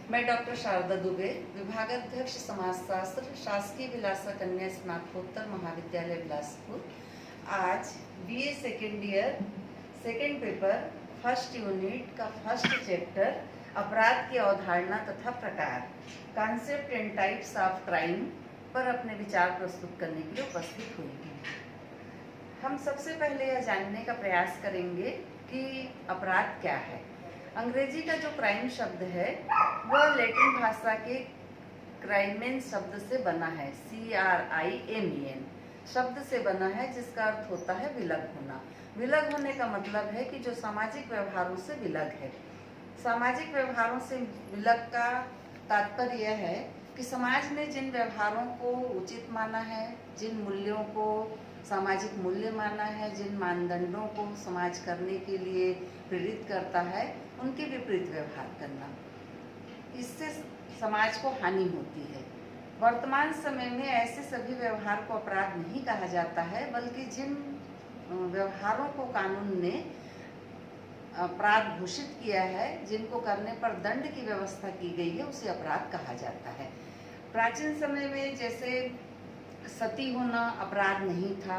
मैं डॉक्टर शारदा दुबे, विभागाध्यक्ष समाजशास्त्र, शासकीय विलासा कन्या स्नातकोत्तर महाविद्यालय बिलासपुर। आज BA second year second paper first unit का फर्स्ट चैप्टर अपराध की अवधारणा तथा प्रकार, concept and types of crime पर अपने विचार प्रस्तुत करने के लिए उपस्थित हुई हैं। हम सबसे पहले यह जानने का प्रयास करेंगे कि अपराध क्या है। अंग्रेजी का जो क्राइम शब्द है वह लैटिन भाषा के क्राइमेन शब्द से बना है। CRIMEN शब्द से बना है, जिसका अर्थ होता है विलग होना। विलग होने का मतलब है कि जो सामाजिक व्यवहारों से विलग है। सामाजिक व्यवहारों से विलग का तात्पर्य यह है कि समाज ने जिन व्यवहारों को उचित माना है, जिन मूल्यों को सामाजिक मूल्य माना है, जिन मानदंडों को समाज करने के लिए प्रेरित करता है, उनके विपरीत व्यवहार करना, इससे समाज को हानि होती है। वर्तमान समय में ऐसे सभी व्यवहार को अपराध नहीं कहा जाता है, बल्कि जिन व्यवहारों को कानून ने अपराध घोषित किया है, जिनको करने पर दंड की व्यवस्था की गई है, उसे अपराध कहा जाता है। प्राचीन समय में जैसे सती होना अपराध नहीं था,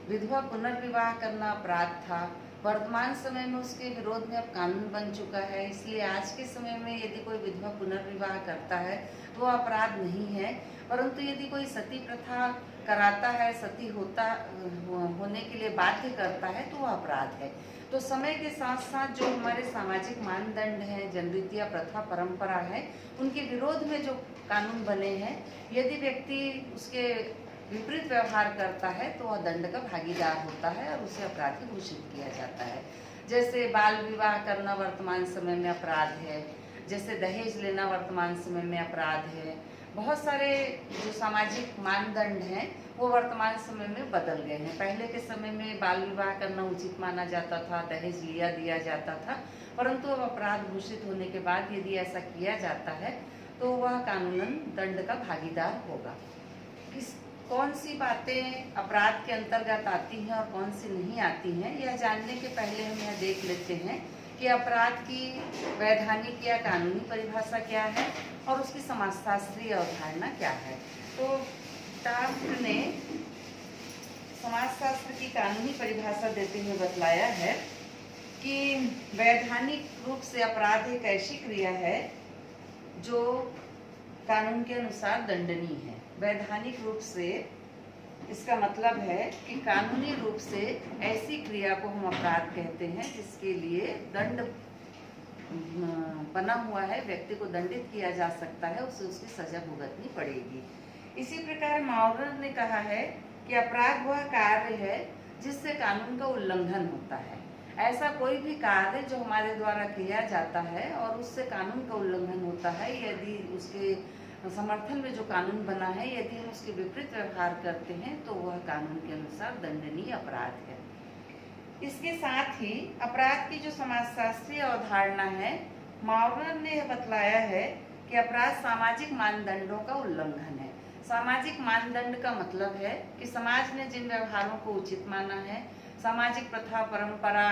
विधवा पुनर्विवाह करना अपराध था। वर्तमान समय में उसके विरोध में अब कानून बन चुका है, इसलिए आज के समय में यदि कोई विधवा पुनर्विवाह करता है तो वह अपराध नहीं है। परंतु यदि कोई सती प्रथा कराता है, सती होने के लिए बाध्य करता है, तो वह अपराध है। तो समय के साथ साथ जो हमारे सामाजिक मानदंड हैं, जनरीतियाँ, प्रथा, परंपरा है, उनके विरोध में जो कानून बने हैं, यदि व्यक्ति उसके विपरीत व्यवहार करता है तो वह दंड का भागीदार होता है और उसे अपराधी घोषित किया जाता है। जैसे बाल विवाह करना वर्तमान समय में अपराध है, जैसे दहेज लेना वर्तमान समय में अपराध है। बहुत सारे जो सामाजिक मानदंड हैं वो वर्तमान समय में बदल गए हैं। पहले के समय में बाल विवाह करना उचित माना जाता था, दहेज दिया जाता था, परंतु अब अपराध घोषित होने के बाद यदि ऐसा किया जाता है तो वह कानूनन दंड का भागीदार होगा। कौन सी बातें अपराध के अंतर्गत आती हैं और कौन सी नहीं आती हैं, यह जानने के पहले हम यह देख लेते हैं कि अपराध की वैधानिक या कानूनी परिभाषा क्या है और उसकी समाजशास्त्रीय अवधारणा क्या है। तो टाफ्ट ने समाजशास्त्र की कानूनी परिभाषा देते हुए बतलाया है कि वैधानिक रूप से अपराध एक ऐसी क्रिया है जो कानून के अनुसार दंडनीय है। वैधानिक रूप से इसका मतलब है कि कानूनी रूप से ऐसी क्रिया को हम अपराध कहते हैं जिसके लिए दंड बना हुआ है, व्यक्ति को दंडित किया जा सकता है, उसे उसकी सजा भुगतनी पड़ेगी। इसी प्रकार माउरर ने कहा है कि अपराध वह कार्य है जिससे कानून का उल्लंघन होता है। ऐसा कोई भी कार्य जो हमारे द्वारा किया जाता है और उससे कानून का उल्लंघन होता है, यदि उसके समर्थन में जो कानून बना है, यदि हम उसके विपरीत व्यवहार करते हैं तो वह कानून के अनुसार दंडनीय अपराध है। इसके साथ ही अपराध की जो समाजशास्त्रीय अवधारणा है, माउरर ने यह बतलाया है कि अपराध सामाजिक मानदंडों का उल्लंघन है। सामाजिक मानदंड का मतलब है कि समाज ने जिन व्यवहारों को उचित माना है, सामाजिक प्रथा, परंपरा,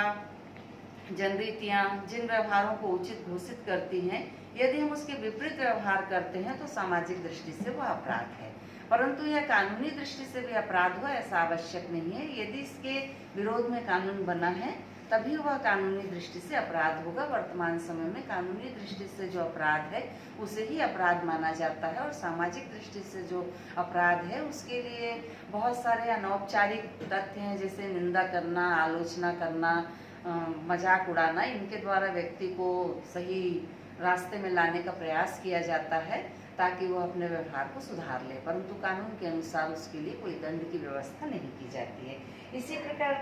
जनरीतियाँ जिन व्यवहारों को उचित घोषित करती हैं, यदि हम उसके विपरीत व्यवहार करते हैं तो सामाजिक दृष्टि से वह अपराध है। परंतु यह कानूनी दृष्टि से भी अपराध हो ऐसा आवश्यक नहीं है। यदि इसके विरोध में कानून बना है तभी वह कानूनी दृष्टि से अपराध होगा। वर्तमान समय में कानूनी दृष्टि से जो अपराध है उसे ही अपराध माना जाता है, और सामाजिक दृष्टि से जो अपराध है उसके लिए बहुत सारे अनौपचारिक तथ्य हैं, जैसे निंदा करना, आलोचना करना, मजाक उड़ाना। इनके द्वारा व्यक्ति को सही रास्ते में लाने का प्रयास किया जाता है ताकि वो अपने व्यवहार को सुधार ले, परंतु कानून के अनुसार उसके लिए कोई दंड की व्यवस्था नहीं की जाती है। इसी प्रकार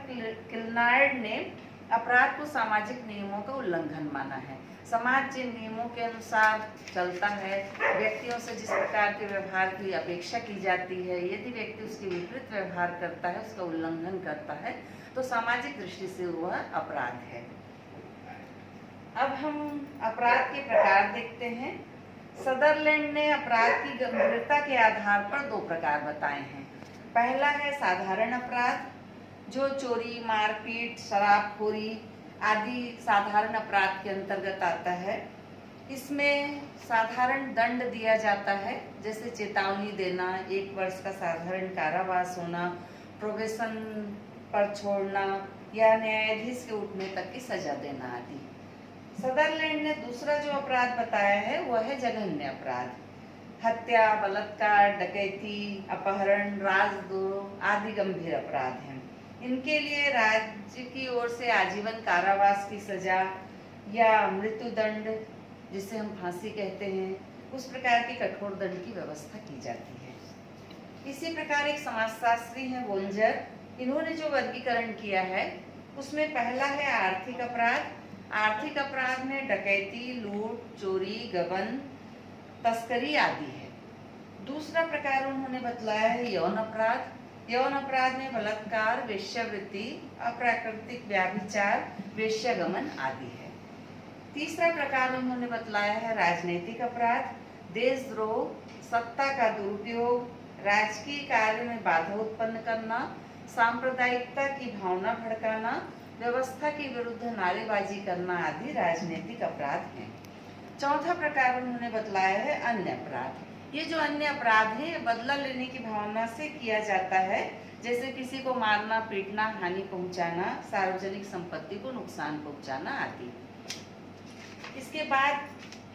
किल्नार्ड ने अपराध को सामाजिक नियमों का उल्लंघन माना है। समाज जिन नियमों के अनुसार चलता है, व्यक्तियों से जिस प्रकार के व्यवहार की अपेक्षा की जाती है, यदि व्यक्ति उसके विपरीत व्यवहार करता है, उसका उल्लंघन करता है, तो सामाजिक दृष्टि से वह अपराध है। अब हम अपराध के प्रकार देखते हैं। सदरलैंड ने अपराध की गंभीरता के आधार पर 2 प्रकार बताए हैं। पहला है साधारण अपराध, जो चोरी, मारपीट, शराबखोरी आदि साधारण अपराध के अंतर्गत आता है। इसमें साधारण दंड दिया जाता है, जैसे चेतावनी देना, 1 वर्ष का साधारण कारावास होना, प्रोबेशन पर छोड़ना या न्यायाधीश के उठने तक की सजा देना आदि। सदरलैंड ने दूसरा जो अपराध बताया है वह है जघन्य अपराध। हत्या, बलात्कार, डकैती, अपहरण, राजद्रोह आदि गंभीर अपराध हैं। इनके लिए राज्य की ओर से आजीवन कारावास की सजा या मृत्युदंड, जिसे हम फांसी कहते हैं, उस प्रकार की कठोर दंड की व्यवस्था की जाती है। इसी प्रकार एक समाजशास्त्री हैं वोल्जर, इन्होंने जो वर्गीकरण किया है उसमें पहला है आर्थिक अपराध। आर्थिक अपराध में डकैती, लूट, चोरी, गबन, तस्करी आदि है। दूसरा प्रकार उन्होंने बतलाया है यौन अपराध। यौन अपराध में बलात्कार, वेश्यावृत्ति, अप्राकृतिक व्याभिचार, वेश्यागमन आदि है। तीसरा प्रकार उन्होंने बतलाया है राजनीतिक अपराध। देशद्रोह, सत्ता का दुरुपयोग, राजकीय कार्य में बाधा उत्पन्न करना, सांप्रदायिकता की भावना भड़काना, व्यवस्था के विरुद्ध नारेबाजी करना आदि राजनीतिक अपराध हैं। चौथा प्रकार उन्होंने बतलाया है अन्य अपराध। ये जो अन्य अपराध है बदला लेने की भावना से किया जाता है, जैसे किसी को मारना, पीटना, हानि पहुंचाना, सार्वजनिक संपत्ति को नुकसान पहुंचाना आदि। इसके बाद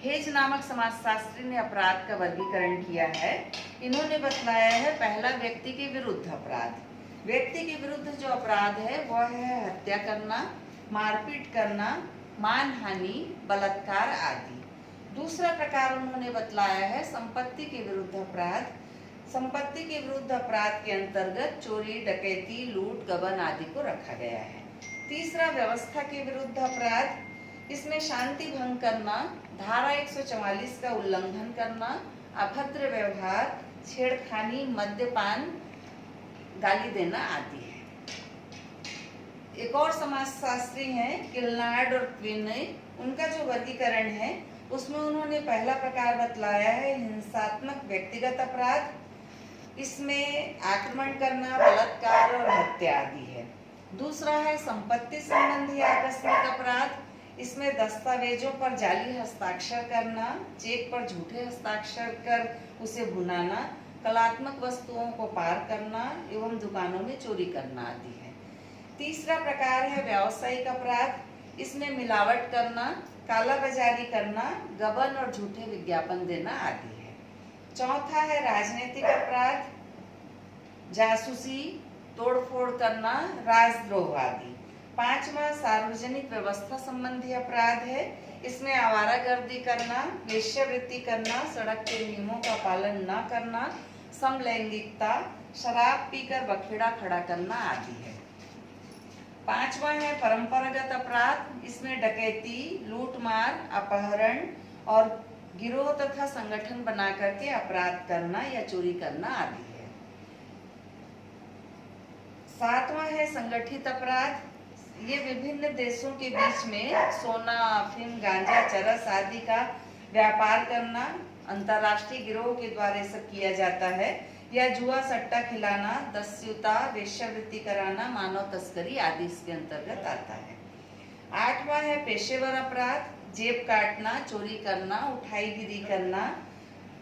हेज नामक समाजशास्त्री ने अपराध का वर्गीकरण किया है। इन्होंने बतलाया है पहला व्यक्ति के विरुद्ध अपराध। व्यक्ति के विरुद्ध जो अपराध है वह है हत्या करना, मारपीट करना, मानहानि, बलात्कार आदि। दूसरा प्रकार उन्होंने बतलाया है संपत्ति के विरुद्ध अपराध। संपत्ति के विरुद्ध अपराध के अंतर्गत चोरी, डकैती, लूट, गबन आदि को रखा गया है। तीसरा व्यवस्था के विरुद्ध अपराध, इसमें शांति भंग करना, धारा 144 का उल्लंघन करना, अभद्र व्यवहार, छेड़खानी, मद्यपान, गाली देना आदि है। एक और समाजशास्त्री हैं किलनार्ड और क्विने, उनका जो वर्गीकरण है उसमें उन्होंने पहला प्रकार बतलाया है हिंसात्मक व्यक्तिगत अपराध। इसमें आक्रमण करना, बलात्कार और हत्या आदि है। दूसरा है संपत्ति संबंधी आकस्मिक अपराध। इसमें दस्तावेजों पर जाली हस्ताक्षर करना, चेक पर झूठे हस्ताक्षर कर उसे भुनाना, कलात्मक वस्तुओं को पार करना एवं दुकानों में चोरी करना आदि है। तीसरा प्रकार है व्यावसायिक अपराध। इसमें मिलावट करना, कालाबाजारी करना, गबन और झूठे विज्ञापन देना आदि है। चौथा है राजनीतिक अपराध, जासूसी, तोड़फोड़ करना, राजद्रोह आदि। पांचवा सार्वजनिक व्यवस्था संबंधी अपराध है। इसमें आवारागर्दी करना, वेश्यावृत्ति करना, सड़क के नियमों का पालन न करना, समलैंगिकता, शराब पीकर बखेड़ा खड़ा करना आदि है। पांचवा है परंपरागत अपराध। इसमें डकैती, लूटमार, अपहरण और गिरोह तथा संगठन बना करके अपराध करना या चोरी करना आदि है। सातवां है संगठित अपराध। ये विभिन्न देशों के बीच में सोना, अफीम, गांजा, चरस आदि का व्यापार करना अंतर्राष्ट्रीय गिरोह के द्वारा सब किया जाता है, या जुआ सट्टा खिलाना, दस्युता, वेश्यावृत्ति कराना, मानव तस्करी आदि इसके अंतर्गत आता है। आठवां है पेशेवर अपराध, जेब काटना, चोरी करना, उठाईगिरी करना,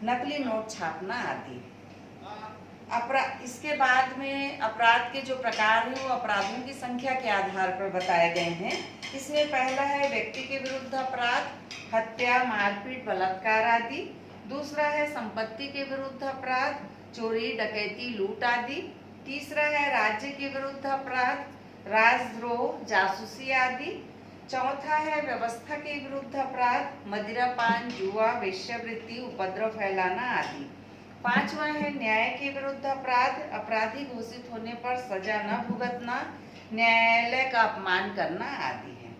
नकली नोट छापना आदि। इसके बाद में अपराध के जो प्रकार हैं वो अपराधों की संख्या के आधार पर बताए गए हैं। इसमें पहला है व्यक्ति के विरुद्ध अपराध, हत्या, मारपीट, बलात्कार आदि। दूसरा है संपत्ति के विरुद्ध अपराध, चोरी, डकैती, लूट आदि। तीसरा है राज्य के विरुद्ध अपराध, राजद्रोह, जासूसी आदि। चौथा है व्यवस्था के विरुद्ध अपराध, मदिरापान, जुआ, वेश्यावृत्ति, उपद्रव फैलाना आदि। पांचवा है न्याय के विरुद्ध अपराध, अपराधी घोषित होने पर सजा न भुगतना, न्यायालय का अपमान करना आदि है।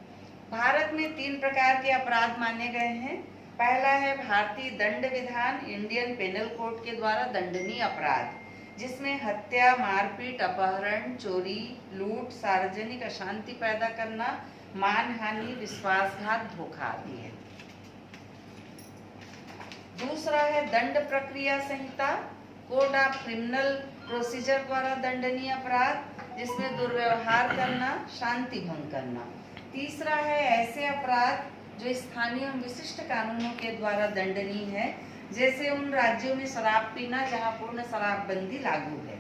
भारत में 3 प्रकार के अपराध माने गए हैं। पहला है भारतीय दंड विधान, इंडियन पेनल कोड के द्वारा दंडनीय अपराध, जिसमें हत्या, मारपीट, अपहरण, चोरी, लूट, सार्वजनिक अशांति पैदा करना, मानहानि, विश्वासघात, धोखा आदि है। दूसरा है दंड प्रक्रिया संहिता, कोड ऑफ क्रिमिनल प्रोसीजर द्वारा दंडनीय अपराध, जिसमें दुर्व्यवहार करना, शांति भंग करना। तीसरा है ऐसे अपराध जो स्थानीय एवं विशिष्ट कानूनों के द्वारा दंडनीय है, जैसे उन राज्यों में शराब पीना जहां पूर्ण शराबबंदी लागू है।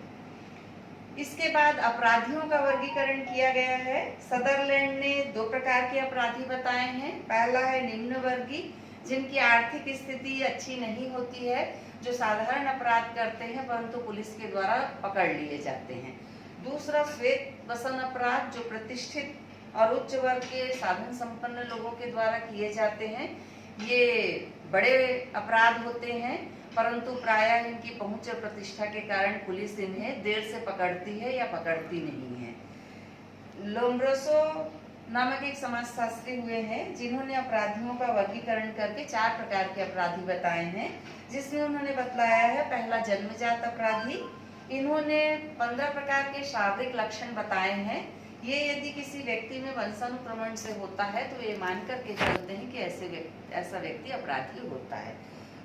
इसके बाद अपराधियों का वर्गीकरण किया गया है। सदरलैंड ने 2 प्रकार के अपराधी बताए हैं। पहला है निम्न वर्गीय, जिनकी आर्थिक स्थिति अच्छी नहीं होती है, जो साधारण अपराध करते हैं परंतु पुलिस के द्वारा पकड़ लिए जाते हैं। दूसरा श्वेत वसन अपराध, जो प्रतिष्ठित और उच्च वर्ग के साधन संपन्न लोगों के द्वारा किए जाते हैं। ये बड़े अपराध होते हैं, परंतु प्रायः इनकी पहुंच और प्रतिष्ठा के कारण पुलिस इन्हें देर से पकड़ती है या पकड़ती नहीं है। लोम्ब्रोसो नामक एक समाजशास्त्री हुए हैं, जिन्होंने अपराधियों का वर्गीकरण करके 4 प्रकार के अपराधी बताए हैं, जिसमें उन्होंने बतलाया है। पहला जन्मजात अपराधी। इन्होंने 15 प्रकार के शारीरिक लक्षण बताए हैं। ये यदि किसी व्यक्ति में वंशानुक्रमण से होता है तो ये मान करके चलते हैं कि ऐसा व्यक्ति अपराधी होता है।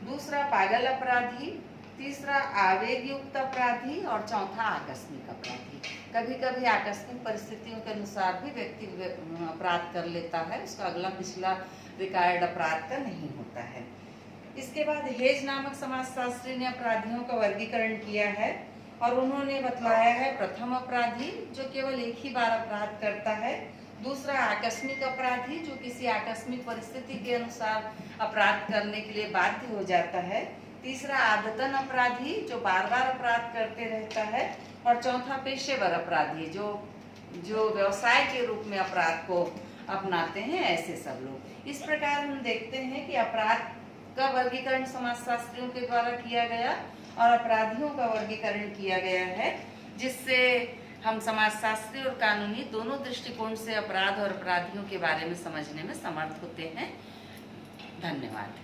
दूसरा पागल अपराधी, तीसरा आवेग युक्त अपराधी और चौथा आकस्मिक अपराधी। कभी कभी आकस्मिक परिस्थितियों के अनुसार भी व्यक्ति अपराध कर लेता है, उसका अगला पिछला रिकॉर्ड अपराध का नहीं होता है। इसके बाद हेज नामक समाजशास्त्री ने अपराधियों का वर्गीकरण किया है और उन्होंने बतलाया है। प्रथम अपराधी, जो केवल एक ही बार अपराध करता है। दूसरा आकस्मिक अपराधी, जो किसी आकस्मिक परिस्थिति के अनुसार अपराध करने के लिए बाध्य हो जाता है। तीसरा आदतन अपराधी, जो बार बार अपराध करते रहता है। और चौथा पेशेवर अपराधी, जो व्यवसाय के रूप में अपराध को अपनाते हैं, ऐसे सब लोग। इस प्रकार हम देखते हैं कि अपराध का वर्गीकरण समाजशास्त्रियों के द्वारा किया गया और अपराधियों का वर्गीकरण किया गया है, जिससे हम समाजशास्त्री और कानूनी दोनों दृष्टिकोण से अपराध और अपराधियों के बारे में समझने में समर्थ होते हैं। धन्यवाद।